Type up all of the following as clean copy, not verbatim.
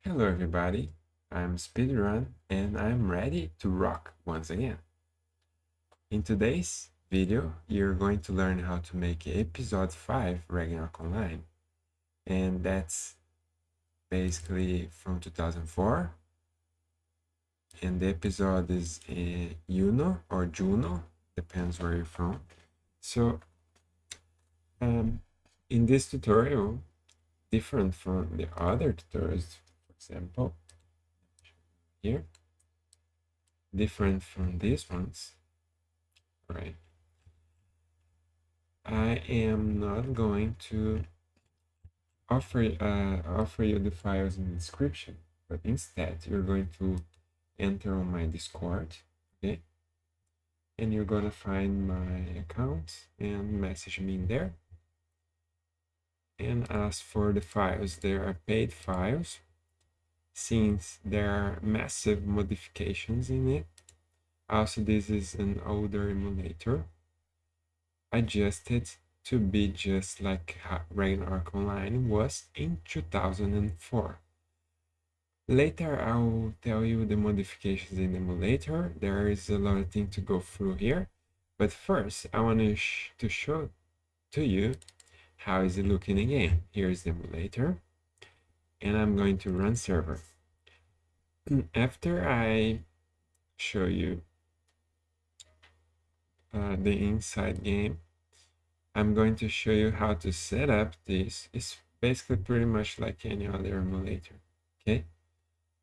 Hello everybody, I'm Speedrun and I'm ready to rock once again. In today's video, you're going to learn how to make episode 5 Ragnarok Online. And that's basically from 2004. And the episode is Juno or Juno, depends where you're from. So in this tutorial, different from the other tutorials, for example, here, different from these ones, right? I am not going to offer you the files in the description, but instead you're going to enter on my Discord, okay? And you're gonna find my account and message me in there and ask for the files. There are paid files since there are massive modifications in it. Also, this is an older emulator adjusted to be just like Ragnarok Online was in 2004. Later, I'll tell you the modifications in the emulator. There is a lot of things to go through here. But first, I want to show to you how is it looking again. Here's the emulator. And I'm going to run server. After I show you the inside game, I'm going to show you how to set up this. It's basically pretty much like any other emulator, okay?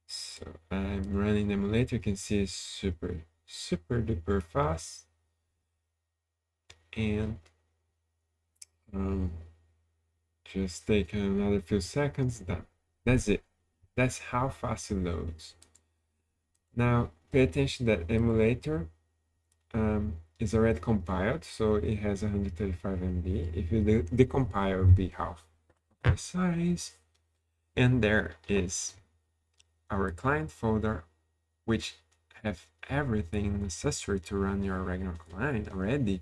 So I'm running the emulator. You can see it's super duper fast. And just take another few seconds, done. That's it. That's how fast it loads. Now, pay attention that emulator is already compiled, so it has 135 MB. If you decompile, it will be half the size. And there is our client folder, which have everything necessary to run your Ragnarok Online already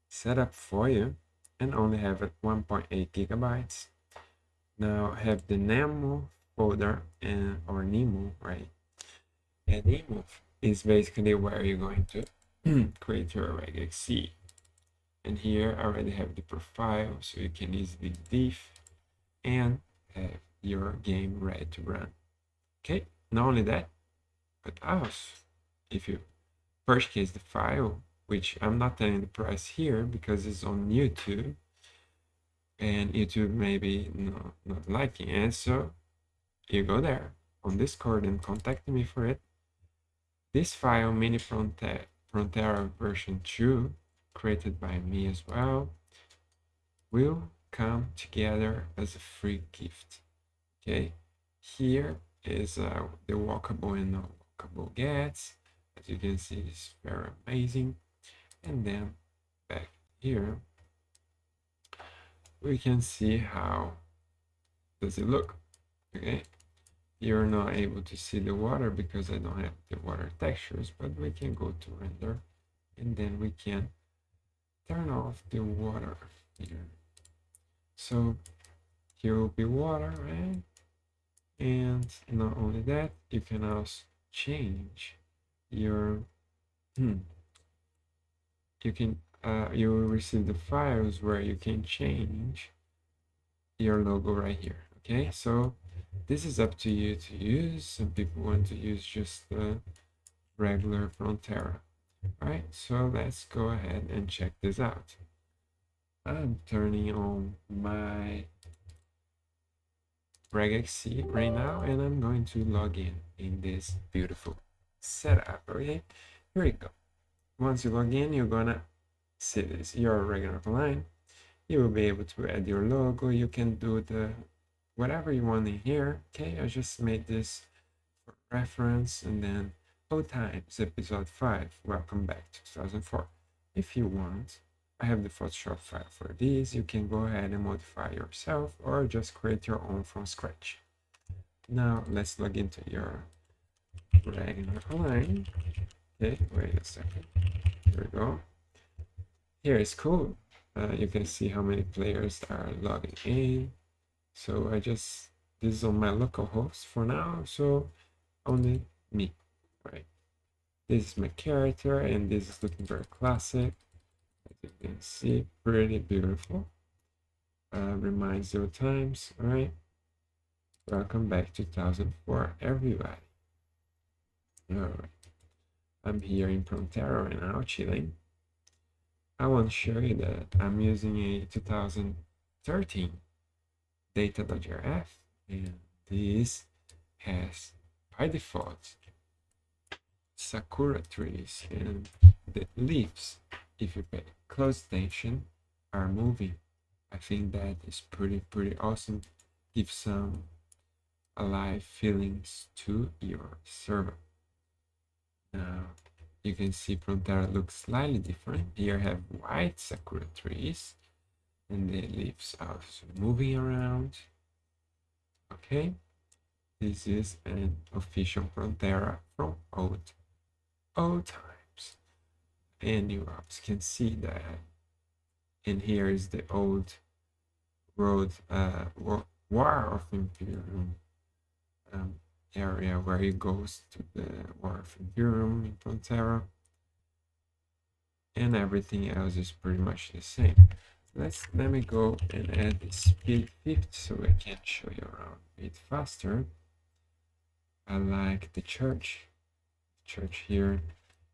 set up for you, and only have 1.8 gigabytes. Now have the Nemo folder or Nemo, right? And Nemo is basically where you're going to create your regex. And here I already have the profile, so you can easily diff and have your game ready to run. Okay, not only that, but also if you purchase the file, which I'm not telling the price here because it's on YouTube, and YouTube maybe not liking it, so you go there on Discord and contact me for it. This file, Mini Frontera version 2, created by me as well, will come together as a free gift. Okay, here is the walkable and non-walkable gets. As you can see, it's very amazing. And then back here, we can see how does it look. Okay, you're not able to see the water because I don't have the water textures, but we can go to render and then we can turn off the water here. So here will be water, right? And not only that, you can also change your you will receive the files where you can change your logo right here. Okay, so this is up to you to use. Some people want to use just the regular Frontera. All right, so let's go ahead and check this out. I'm turning on my regex right now, and I'm going to log in this beautiful setup. Okay, here we go. Once you log in, you're gonna see this. Your Ragnarok Online. You will be able to add your logo. You can do the whatever you want in here. Okay, I just made this for reference, and then old times episode 5. Welcome back to 2004. If you want, I have the Photoshop file for this. You can go ahead and modify yourself or just create your own from scratch. Now let's log into your Ragnarok Online. Okay, wait a second. Here we go. Here is cool. You can see how many players are logging in. So I just This is on my local host for now, so only me, right? This is my character, and this is looking very classic. As you can see, pretty beautiful. Reminds you of times, all right? Welcome back to 2004, everybody. All right, I'm here in Frontera right now, chilling. I want to show you that I'm using a 2013 data.graph, and this has, by default, sakura trees, and the leaves, if you pay close attention, are moving. I think that is pretty awesome. Give some alive feelings to your server. Now you can see Frontera looks slightly different. Here I have white sakura trees, and the leaves are also moving around. Okay, this is an official Frontera from old times, and you also can see that. And here is the old road, War of Imperium area where it goes to the War of Imperium in Frontera, and everything else is pretty much the same. Let me go and add the speed 50 so I can show you around a bit faster. I like the church. Church here,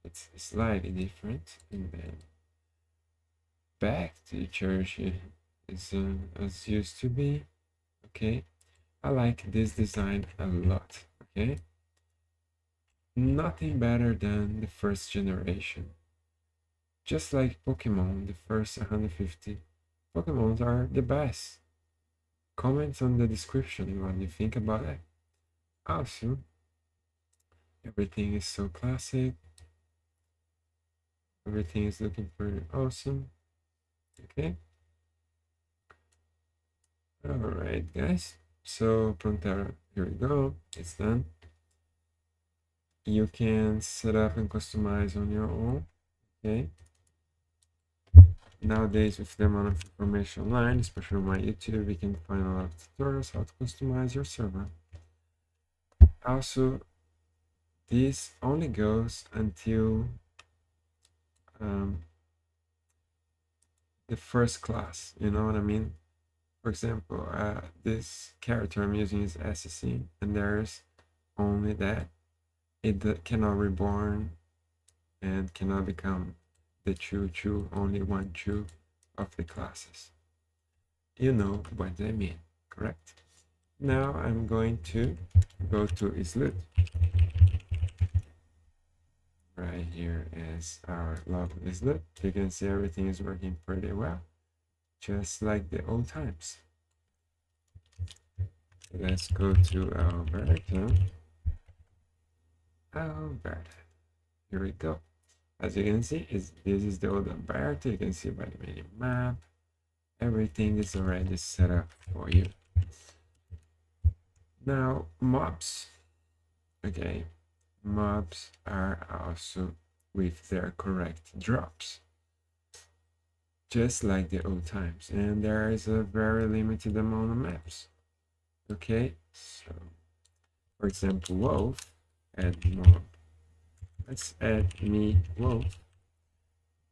it's slightly different, and then back to the church is as used to be. Okay, I like this design a lot. Okay, nothing better than the first generation. Just like Pokemon, the first 150 Pokemons are the best. Comment on the description what you think about it. Also, everything is so classic. Everything is looking pretty awesome. Okay. Alright, guys. So, Frontera, here we go. It's done. You can set up and customize on your own. Okay. Nowadays, with the amount of information online, especially on my YouTube, you can find a lot of tutorials how to customize your server. Also, this only goes until the first class, you know what I mean? For example, this character I'm using is SSC, and there's only that. It cannot reborn and cannot become the true, only one true of the classes. You know what I mean, correct? Now I'm going to go to Islut. Right here is our lovely Islut. You can see everything is working pretty well, just like the old times. Let's go to Alberta. Alberta. Here we go. As you can see, this is the old Alberta. You can see by the mini map. Everything is already set up for you. Now, mobs. Okay, mobs are also with their correct drops, just like the old times, and there is a very limited amount of maps. Okay, so for example, wolf, add mob. Let's add me wolf.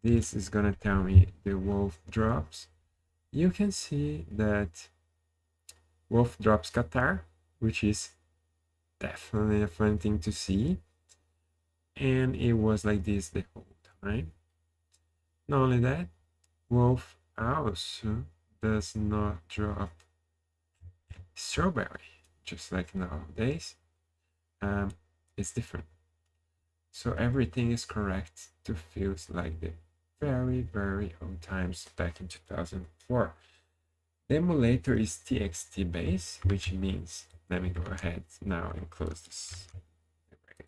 This is gonna tell me the wolf drops. You can see that wolf drops Qatar, which is definitely a fun thing to see, and it was like this the whole time. Not only that, wolf also does not drop strawberry, just like nowadays. It's different. So everything is correct to feels like the very old times back in 2004. The emulator is TXT based, which means, let me go ahead now and close this.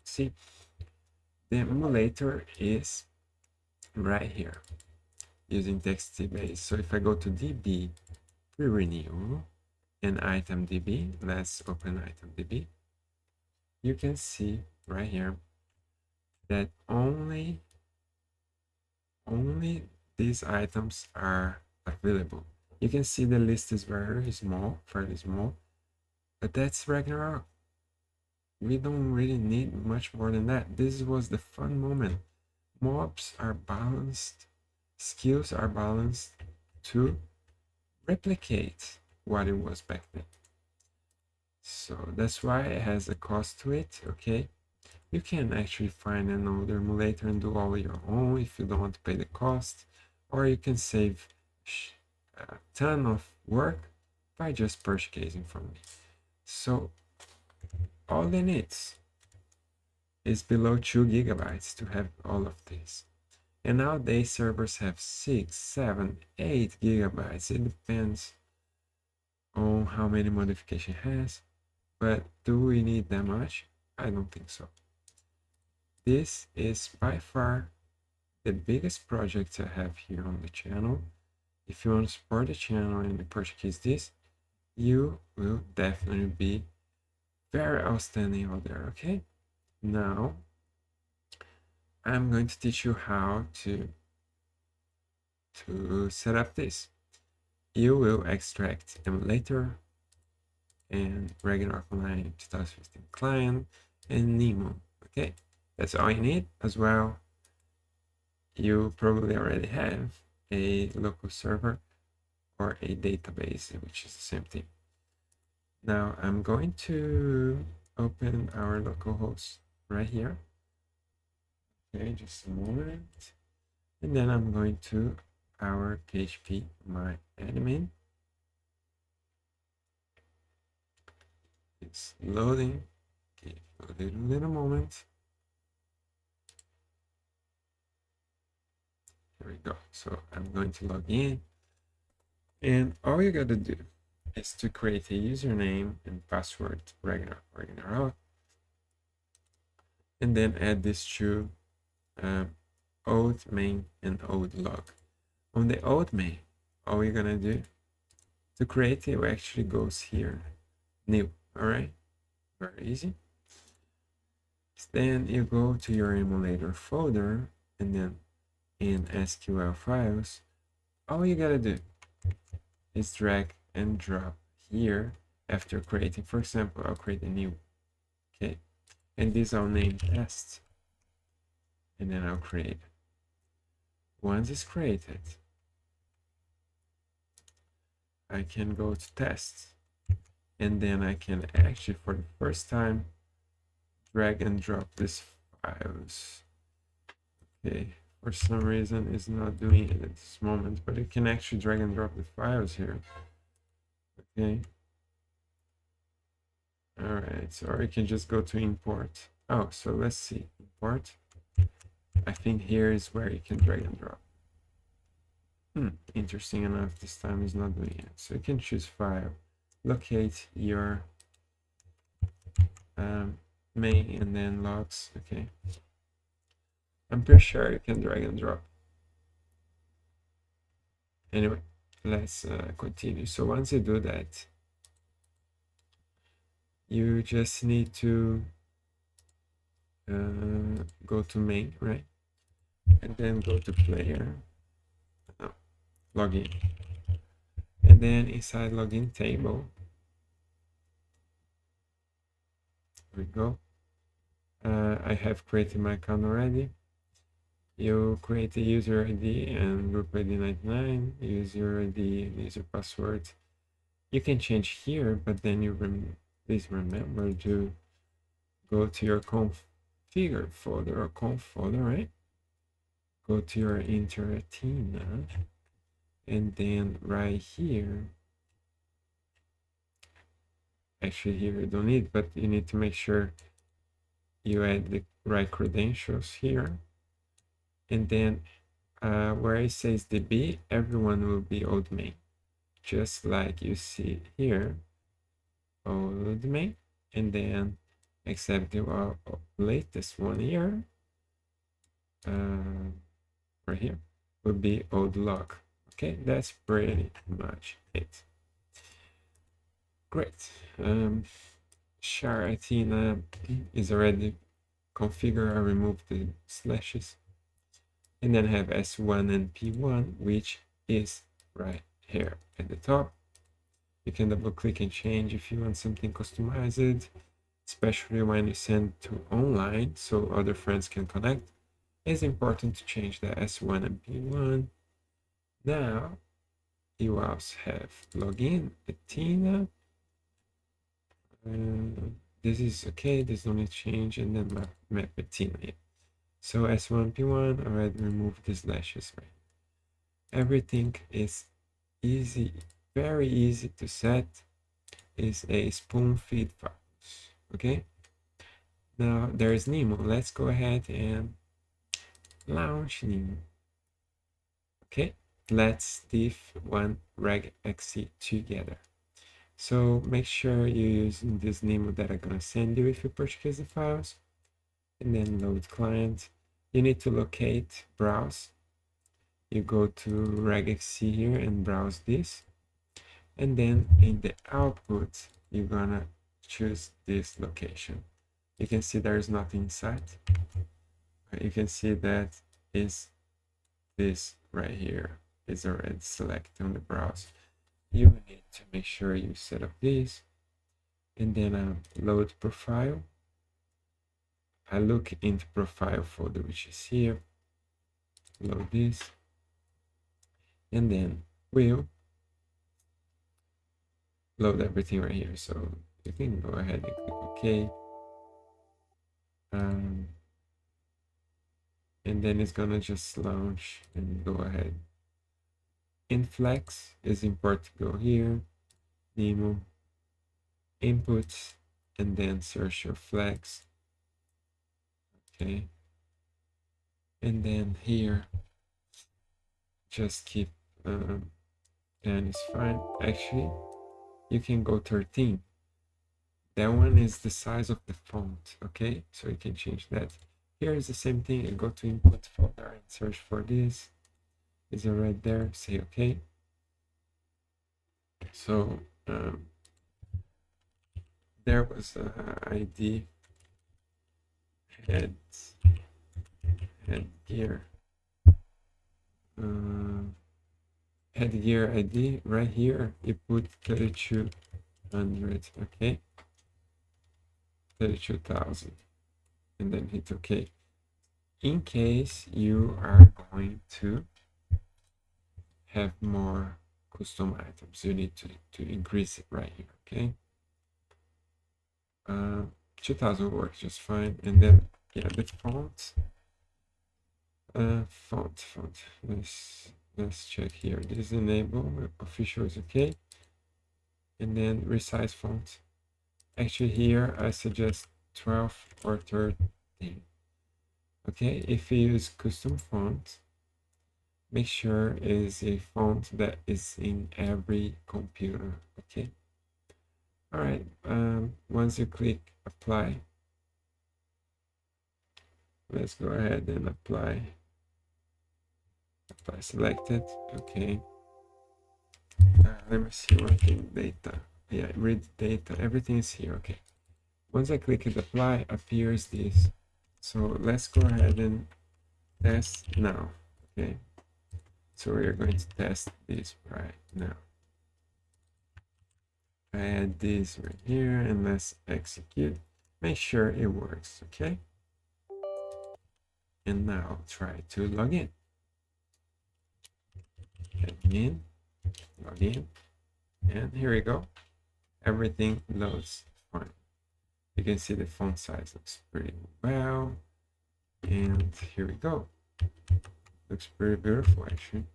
See, the emulator is right here using TXT base. So if I go to DB pre-renewal and item DB, let's open item DB. You can see right here that only these items are available. You can see the list is very small, fairly small, But that's Ragnarok. We don't really need much more than that. This was the fun moment. Mobs are balanced, skills are balanced to replicate what it was back then. So that's why it has a cost to it, okay? You can actually find an older emulator and do all your own if you don't want to pay the cost, or you can save a ton of work by just purchasing from me. So all it needs is below 2 gigabytes to have all of this. And nowadays servers have 6, 7, 8 gigabytes. It depends on how many modification has, but do we need that much? I don't think so. This is by far the biggest project I have here on the channel. If you want to support the channel and purchase this, you will definitely be very outstanding out there, okay? Now, I'm going to teach you how to set up this. You will extract Emulator and Ragnarok Online 2015 client and Nemo, okay? That's all you need. As well, you probably already have a local server or a database, which is the same thing. Now I'm going to open our localhost right here. Okay, just a moment. And then I'm going to our PHP my admin. It's loading. Give a little moment. There we go. So I'm going to log in. And all you gotta do is to create a username and password Ragnarok, and then add this to old main and old log. On the old main, all we're gonna do to create it actually goes here, new. All right, very easy. Then you go to your emulator folder, and then in SQL files, all you gotta do is drag and drop here after creating. For example, I'll create a new, okay, and these I'll name test, and then I'll create. Once it's created, I can go to test, and then I can actually, for the first time, drag and drop these files. Okay, for some reason it's not doing it at this moment, but it can actually drag and drop the files here. Okay. All right, so or you can just go to import. Oh, so let's see, import. I think here is where you can drag and drop. Interesting enough, this time is not doing it. So you can choose file, locate your main, and then logs. Okay, I'm pretty sure you can drag and drop. Anyway, let's continue. So once you do that, you just need to go to main, right? And then go to player, login. And then inside login table, here we go. I have created my account already. You create a user ID and group ID 99, user ID, user password. You can change here, but then you please remember to go to your configure folder or conf folder, right? Go to your rAthena, and then right here, actually here you don't need, but you need to make sure you add the right credentials here. And then where it says DB, everyone will be old main, just like you see here, old main, and then except the latest one here, right here, will be old log. Okay, that's pretty much it. Great. rAthena is already configured. I remove the slashes, and then have S1 and P1, which is right here at the top. You can double click and change if you want something customized, especially when you send to online so other friends can connect. It's important to change the S1 and P1. Now you also have login, rAthena. This is okay, there's no need to change, and then map rAthena. So S1, P1, I already removed the slashes, right? Everything is easy, very easy to set. Is a spoon feed files, okay? Now there's Nemo. Let's go ahead and launch Nemo. Okay, let's diff one regexe together. So make sure you're using this Nemo that I'm gonna send you if you purchase the files, and then load client. You need to locate browse. You go to regexe here and browse this, and then in the output you're gonna choose this location. You can see there is nothing inside. You can see that is this right here is already selected on the browser. You need to make sure you set up this, and then load profile. I look into profile folder, which is here. Load this, and then we'll load everything right here. So you can go ahead and click OK. And then it's gonna just launch and go ahead. In Flex is important to go here, Nemo, inputs, and then search your flex. Okay. And then here, just keep 10 is fine. Actually, you can go 13. That one is the size of the font, okay? So you can change that. Here is the same thing. You go to input folder and search for this. Is it right there? Say okay. So there was ID head gear. Headgear ID right here. You put 3200, okay? 32,000, and then hit OK. In case you are going to have more custom items, you need to increase it right here, okay? 2000 works just fine. And then yeah, the font, let's check here. This enable official is okay, and then resize font. Actually here I suggest 12 or 13. Okay, if you use custom font, make sure it is a font that is in every computer. Okay. All right. Once you click apply, let's go ahead and apply. Apply selected. Okay. Let me see one thing. Data. Yeah, read data. Everything is here. Okay. Once I click it apply, appears this. So let's go ahead and test now. Okay. So we're going to test this right now. I add this right here and let's execute. Make sure it works, okay? And now try to log in. Admin, log in, and here we go. Everything loads fine. You can see the font size looks pretty well. And here we go. Looks pretty beautiful actually.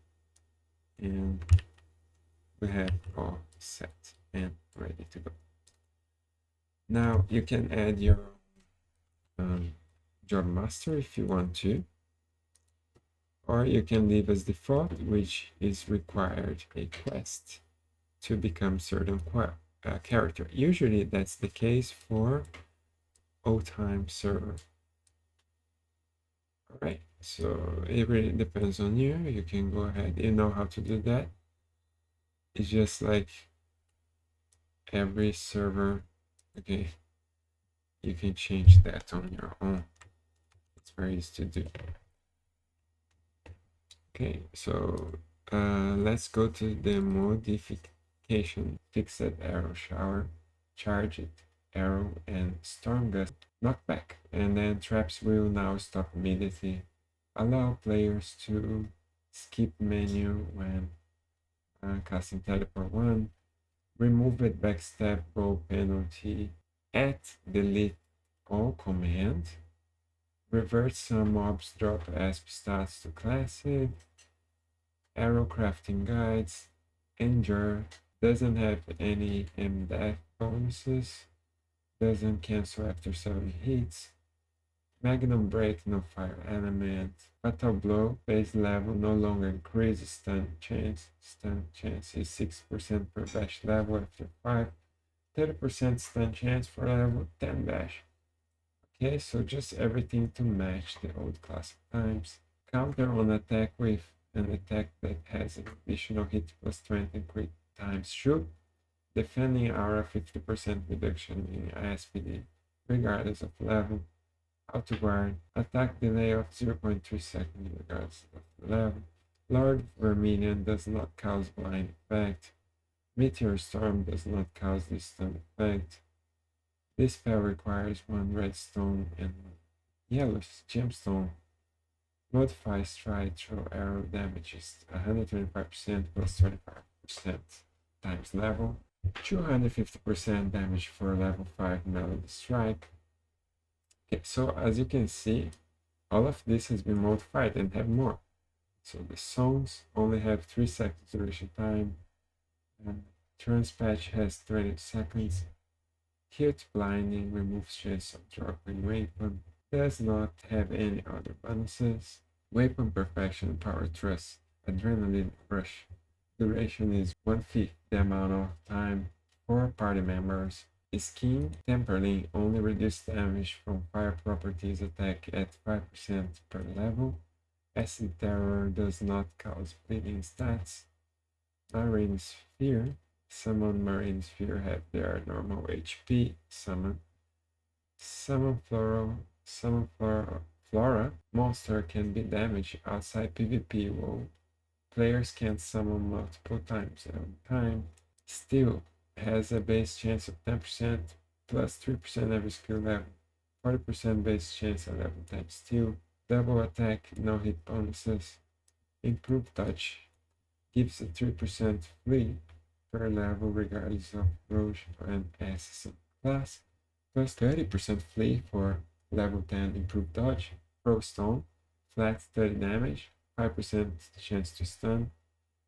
And we have all set and ready to go. Now you can add your job master if you want to, or you can leave as default, which is required a quest to become certain character. Usually that's the case for old-time server. All right, so it really depends on you. You can go ahead, you know how to do that. It's just like every server. Okay, you can change that on your own. It's very easy to do. Okay, so let's go to the modification. modification, fixed arrow shower, charged arrow, and storm gust knockback. And then traps will now stop immediately. Allow players to skip menu when casting teleport 1. Remove it backstab roll penalty. Add delete all command. Revert some mobs drop ASP stats to classic. Arrow crafting guides. Injure. Doesn't have any MDF bonuses. Doesn't cancel after 7 hits. Magnum break, no fire element. Fatal blow, base level no longer increases stun chance. Stun chance is 6% per bash level after 5. 30% stun chance for level 10 bash. Okay, so just everything to match the old classic times. Counter on attack with an attack that has an additional hit plus 20 crit times shoot. Defending aura 50% reduction in ISPD regardless of level. Auto guard, attack delay of 0.3 seconds regardless of the level. Lord Vermilion does not cause blind effect. Meteor Storm does not cause this stun effect. This spell requires 1 redstone and 1 yellow gemstone. Modify stride throw arrow damage is 125% plus 25% times level. 250% damage for level 5 melody strike. Okay, so as you can see, all of this has been modified and have more. So the songs only have 3 seconds duration time, and turns patch has 20 seconds. Hit blinding removes chance of dropping weapon, does not have any other bonuses. Weapon perfection, power thrust, adrenaline rush. Duration is 1/5 the amount of time for party members. Skin Temperling only reduces damage from fire properties attack at 5% per level. Acid Terror does not cause bleeding stats. Marine Sphere. Summon Marine Sphere have their normal HP. Summon Flora. Monster can be damaged outside PvP while players can summon multiple times at a time. Steel has a base chance of 10% plus 3% every skill level. 40% base chance at level 10 steel. Double attack, no hit bonuses. Improved touch gives a 3% flee per level regardless of Roche and assassin class. Plus 30% flee for level 10 improved dodge. Pro Stone, flat 30 damage, 5% chance to stun.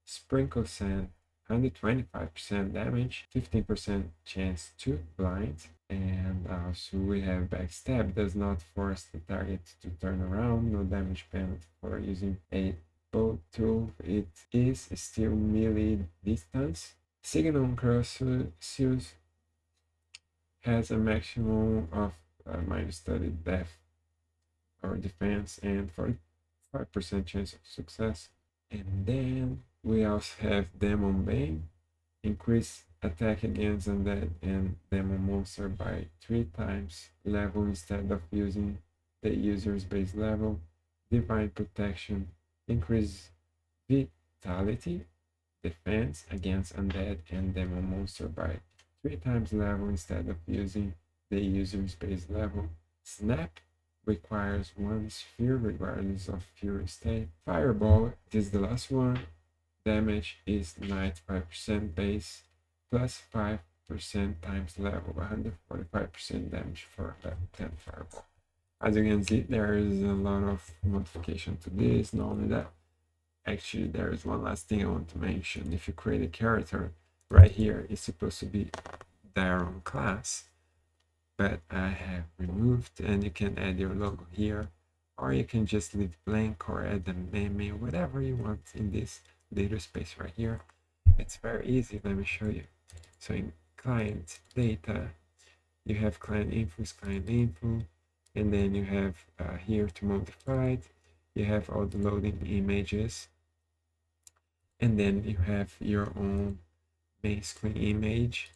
Sprinkle Sand, 125% damage, 15% chance to blind. And also we have Backstab, does not force the target to turn around, no damage penalty for using a bow tool. It is still melee distance. Signal Cross Seals has a maximum of minus 30 death or defense and 45% chance of success. And then we also have Demon Bane, increase attack against undead and demon monster by 3 times level instead of using the user's base level. Divine Protection, increase vitality, defense against undead and demon monster by 3 times level instead of using the user's base level. Snap requires 1 sphere regardless of fury state. Fireball is the last one. Damage is 95% base plus 5% times level, 145% damage for level 10 fireball. As you can see, there is a lot of modification to this. Not only that, actually there is one last thing I want to mention. If you create a character, right here it's supposed to be their own class, but I have removed, and you can add your logo here, or you can just leave blank or add a meme, whatever you want in this data space right here. It's very easy. Let me show you. So in client data, you have client info, and then you have here to modify it. You have all the loading images, and then you have your own main screen image,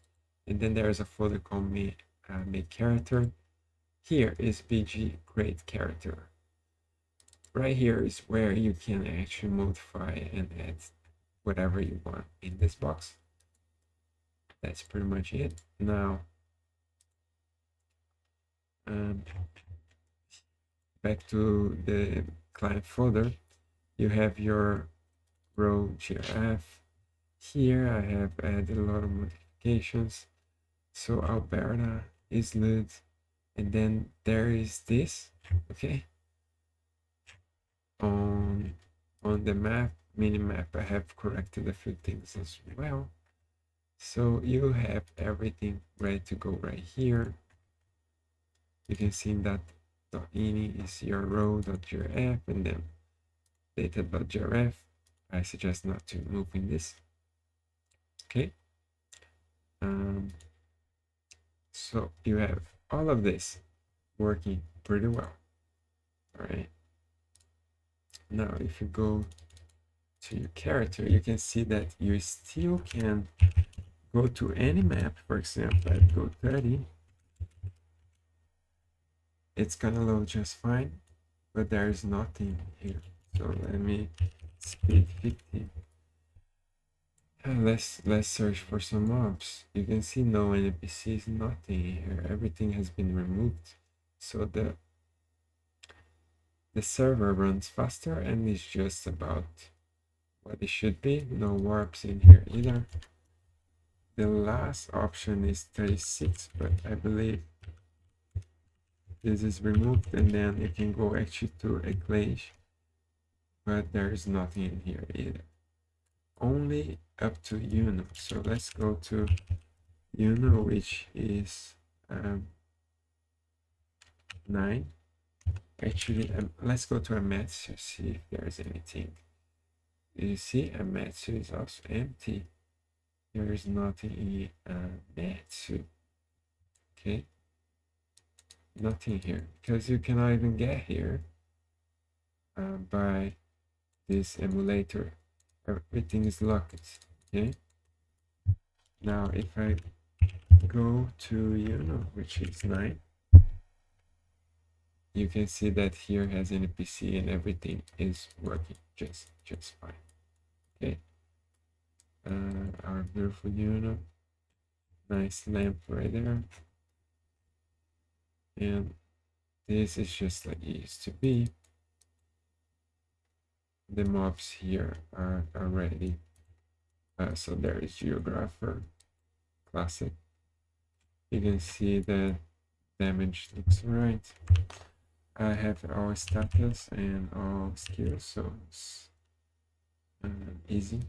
and then there's a folder called make character. Here is BG create character. Right here is where you can actually modify and add whatever you want in this box. that's pretty much it. Now, back to the client folder, you have your row graph. Here I have added a lot of modifications. So Alberta is lit, and then there is this, okay? On the map, mini map, I have corrected a few things as well. So you have everything ready to go right here. You can see that .ini is your row.graph and then data.graph. I suggest not to moving this. Okay. So you have all of this working pretty well. All right. Now, if you go to your character, you can see that you still can go to any map. For example, I'd go 30. It's gonna load just fine, but there's nothing here. So let me speed 50. Let's search for some mobs. You can see no NPCs, nothing here. Everything has been removed. So the server runs faster and is just about what it should be. No warps in here either. The last option is 36, but I believe this is removed, and then you can go actually to a glitch, but there is nothing in here either. Only up to Uno. So let's go to Uno, which is 9. Actually, let's go to Amatsu, see if there's anything. You see, Amatsu is also empty. There is nothing in Amatsu. Okay, nothing here because you cannot even get here by this emulator. Everything is locked. Okay, now if I go to Uno, which is 9, you can see that here has an NPC and everything is working just fine. Okay, our beautiful Uno, nice lamp right there, and this is just like it used to be. The mobs here are already so there is geographer classic. You can see the damage looks right. I have all status and all skills, so it's easy.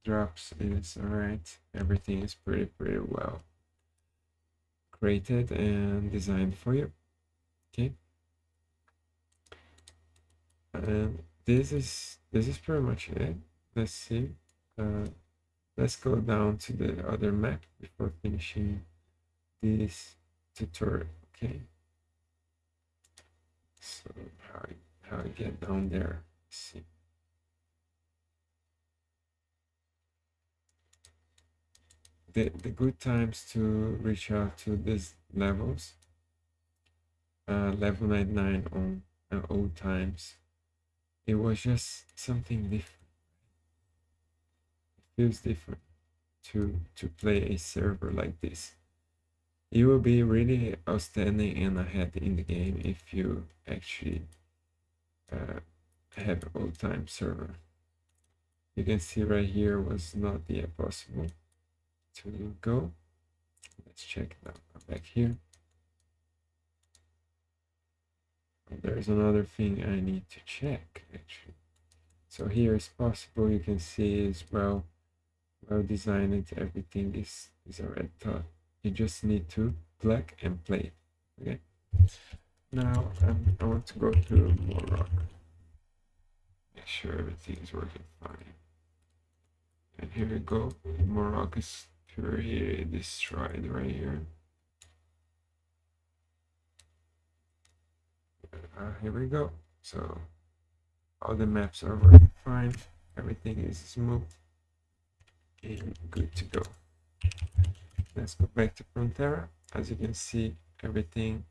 Drops is alright. Everything is pretty well created and designed for you. Okay. And this is pretty much it. Let's see. Let's go down to the other map before finishing this tutorial. Okay. So how I get down there? Let's see. The good times to reach out to these levels. Level 99 on old times. It was just something different. It feels different to play a server like this. You will be really outstanding and ahead in the game if you actually have old time server. You can see right here was not yet possible to go. Let's check now. Back here. There's another thing I need to check actually. So here is possible. You can see as well designed. Everything is already thought. You just need to plug and play. Okay. Now I want to go to Morocco. Make sure everything is working fine. And here we go. Morocco is pretty destroyed right here. Here we go. So all the maps are working fine. Everything is smooth and good to go. Let's go back to Frontera. As you can see, everything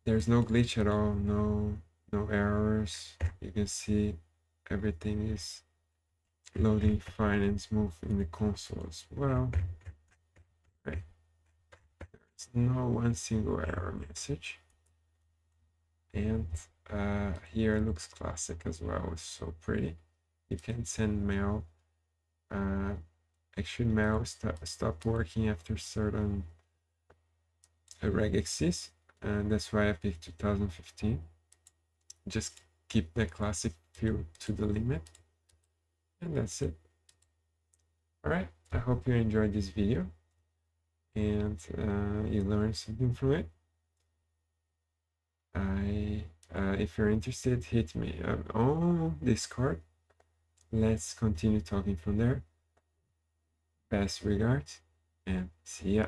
there's no glitch at all, no errors. You can see everything is loading fine and smooth in the console as well. Right. There's no one single error message. And here it looks classic as well. It's so pretty. You can send mail. Actually, mail stop working after certain regexes, and that's why I picked 2015. Just keep the classic feel to the limit, and that's it. All right, I hope you enjoyed this video and you learned something from it. If you're interested, hit me up on Discord. Let's continue talking from there. Best regards and see ya.